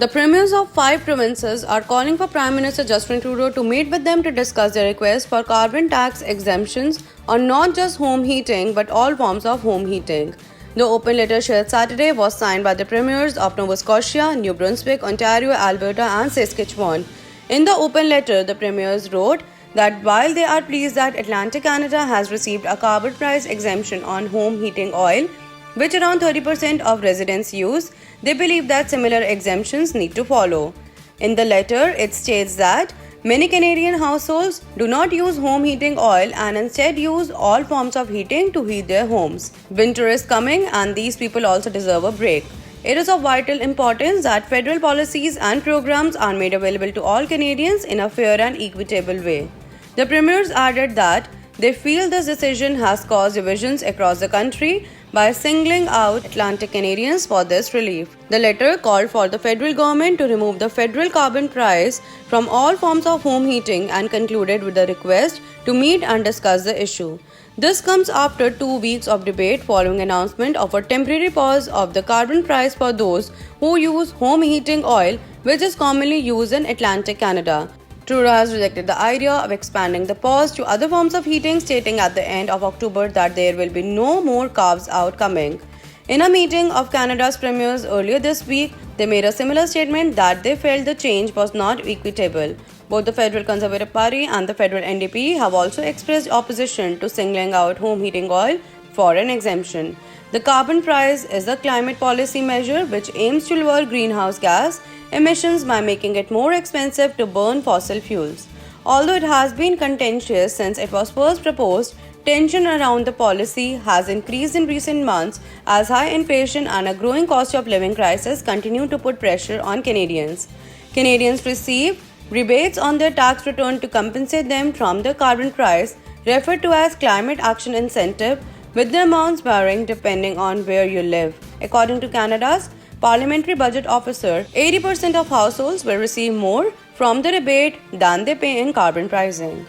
The premiers of 5 provinces are calling for Prime Minister Justin Trudeau to meet with them to discuss their request for carbon tax exemptions on not just home heating but all forms of home heating. The open letter shared Saturday was signed by the premiers of Nova Scotia, New Brunswick, Ontario, Alberta and Saskatchewan. In the open letter, the premiers wrote that while they are pleased that Atlantic Canada has received a carbon price exemption on home heating oil, which around 30% of residents use, they believe that similar exemptions need to follow. In the letter, it states that many Canadian households do not use home heating oil and instead use all forms of heating to heat their homes. Winter is coming and these people also deserve a break. It is of vital importance that federal policies and programs are made available to all Canadians in a fair and equitable way. The premiers added that they feel this decision has caused divisions across the country by singling out Atlantic Canadians for this relief. The letter called for the federal government to remove the federal carbon price from all forms of home heating and concluded with a request to meet and discuss the issue. This comes after 2 weeks of debate following announcement of a temporary pause of the carbon price for those who use home heating oil, which is commonly used in Atlantic Canada. Trudeau has rejected the idea of expanding the pause to other forms of heating, stating at the end of October that there will be no more carves out coming. In a meeting of Canada's premiers earlier this week, they made a similar statement that they felt the change was not equitable. Both the Federal Conservative Party and the Federal NDP have also expressed opposition to singling out home heating oil for an exemption. The carbon price is a climate policy measure which aims to lower greenhouse gas emissions by making it more expensive to burn fossil fuels. Although it has been contentious since it was first proposed, tension around the policy has increased in recent months as high inflation and a growing cost of living crisis continue to put pressure on Canadians. Canadians receive rebates on their tax return to compensate them from the carbon price, referred to as climate action incentive, with the amounts varying depending on where you live. According to Canada's Parliamentary Budget Officer, 80% of households will receive more from the rebate than they pay in carbon pricing.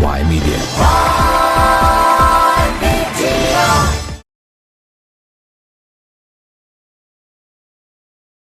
Y Media.